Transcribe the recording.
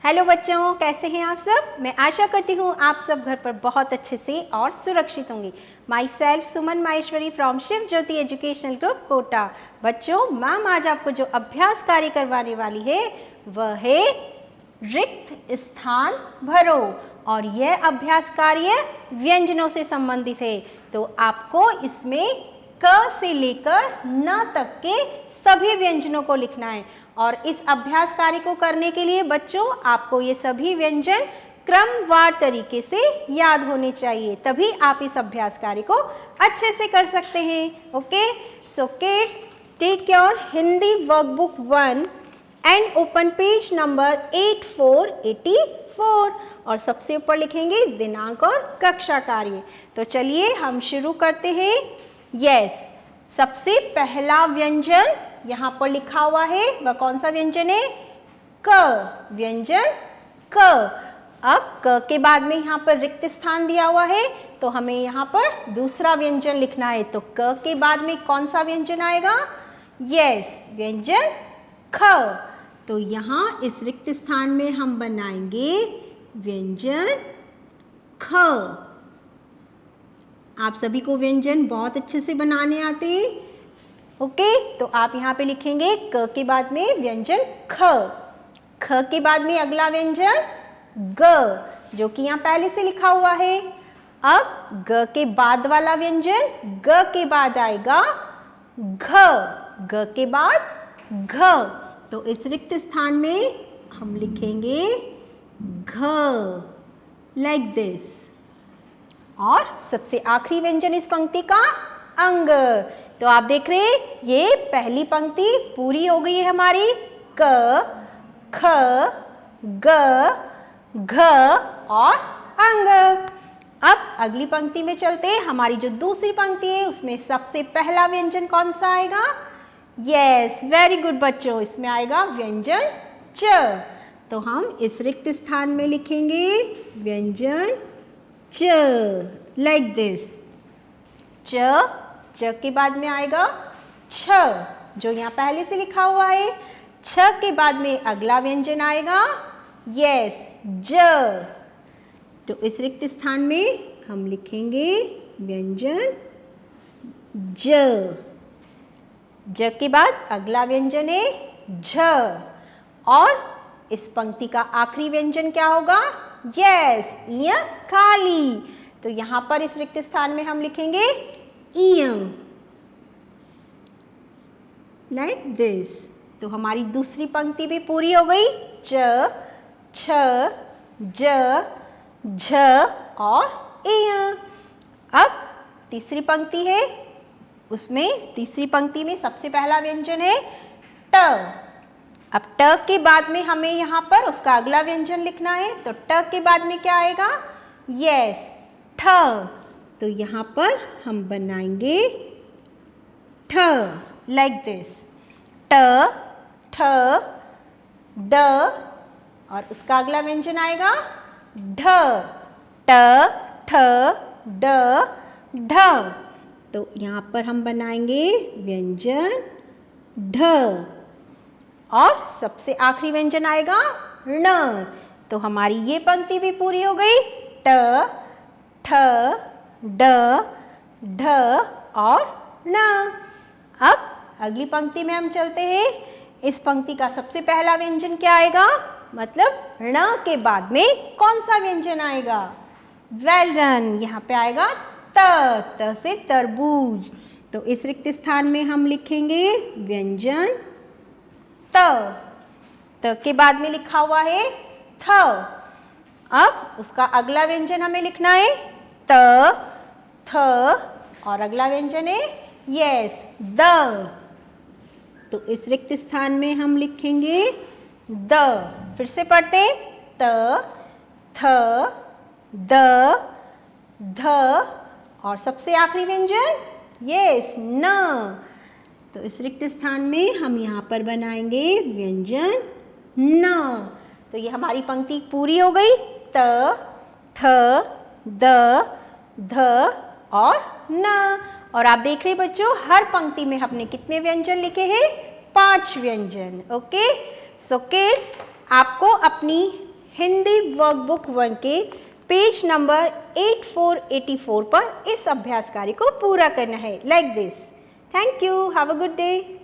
Hello बच्चों, कैसे हैं आप सब। मैं आशा करती हूँ आप सब घर पर बहुत अच्छे से और सुरक्षित होंगे। Myself Suman Maheshwari from Shiv Jyoti educational group Kota. बच्चों, मैम आज आपको जो अभ्यास कार्य करवाने वाली है वह है रिक्त स्थान भरो, और यह अभ्यास कार्य व्यंजनों से संबंधित है। तो आपको इसमें क से लेकर न तक के सभी व्यंजनों को लिखना है, और इस अभ्यास कार्य को करने के लिए बच्चों आपको ये सभी व्यंजन क्रमवार तरीके से याद होने चाहिए, तभी आप इस अभ्यास कार्य को अच्छे से कर सकते हैं। Okay, so kids, take your Hindi workbook 1 and open page number 8484 और सबसे ऊपर लिखेंगे दिनांक और कक्षा कार्य। तो चलिए हम शुरू करते हैं। यस, सबसे पहला व्यंजन यहाँ पर लिखा हुआ है, वह कौन सा व्यंजन है? क, व्यंजन क। अब क के बाद में यहाँ पर रिक्त स्थान दिया हुआ है, तो हमें यहाँ पर दूसरा व्यंजन लिखना है। तो क के बाद में कौन सा व्यंजन आएगा? यस, व्यंजन ख। तो यहाँ इस रिक्त स्थान में हम बनाएंगे व्यंजन ख। आप सभी को व्यंजन बहुत अच्छे से बनाने आते हैं। ओके, तो आप यहाँ पे लिखेंगे क के बाद में व्यंजन ख। ख के बाद में अगला व्यंजन ग, जो कि यहाँ पहले से लिखा हुआ है। अब ग के बाद वाला व्यंजन ग के बाद आएगा घ, ग के बाद घ। तो इस रिक्त स्थान में हम लिखेंगे घ, लाइक दिस। और सबसे आखिरी व्यंजन इस पंक्ति का अंग। तो आप देख रहे हैं ये पहली पंक्ति पूरी हो गई है हमारी। क, ख, ग, घ और अंग। अब अगली पंक्ति में चलते हैं। हमारी जो दूसरी पंक्ति है उसमें सबसे पहला व्यंजन कौन सा आएगा? यस, वेरी गुड बच्चों, इसमें आएगा व्यंजन च। तो हम इस रिक्त स्थान में लिखेंगे व्यंजन च, लाइक दिस। च के बाद में आएगा छ, जो यहाँ पहले से लिखा हुआ है। छ के बाद में अगला व्यंजन आएगा यस, ज। तो इस रिक्त स्थान में हम लिखेंगे व्यंजन ज। ज के बाद अगला व्यंजन है झ, और इस पंक्ति का आखिरी व्यंजन क्या होगा? यस, य खाली। तो यहाँ पर इस रिक्त स्थान में हम लिखेंगे इयं, लाइक दिस। तो हमारी दूसरी पंक्ति भी पूरी हो गई। च, छ, ज, झ और इयं। अब तीसरी पंक्ति है, उसमें तीसरी पंक्ति में सबसे पहला व्यंजन है ट। अब ट के बाद में हमें यहाँ पर उसका अगला व्यंजन लिखना है। तो ट के बाद में क्या आएगा? यस, ठ। तो यहाँ पर हम बनाएंगे ठ, लाइक दिस। ट, ठ, ड, और उसका अगला व्यंजन आएगा ढ। ट, ठ, ड, ढ। तो यहाँ पर हम बनाएंगे व्यंजन ढ, और सबसे आखिरी व्यंजन आएगा ण। तो हमारी ये पंक्ति भी पूरी हो गई। ट, ठ, ड, ढ और ण। अब अगली पंक्ति में हम चलते हैं। इस पंक्ति का सबसे पहला व्यंजन क्या आएगा? मतलब ण के बाद में कौन सा व्यंजन आएगा? वेल डन, यहाँ पे आएगा त, त से तरबूज। तो इस रिक्त स्थान में हम लिखेंगे व्यंजन त। त के बाद में लिखा हुआ है थ। अब उसका अगला व्यंजन हमें लिखना है त, थ, और अगला व्यंजन है यस, द। तो इस रिक्त स्थान में हम लिखेंगे द। फिर से पढ़ते त, थ, द, ध, और सबसे आखिरी व्यंजन यस, न। तो इस रिक्त स्थान में हम यहाँ पर बनाएंगे व्यंजन न। तो ये हमारी पंक्ति पूरी हो गई। त, थ, द, ध और न। और आप देख रहे बच्चों, हर पंक्ति में हमने कितने व्यंजन लिखे हैं? 5 व्यंजन। ओके, सो किड्स, आपको अपनी हिंदी वर्कबुक 1 के पेज नंबर 8484 पर इस अभ्यास कार्य को पूरा करना है, like this. Thank you, have a good day.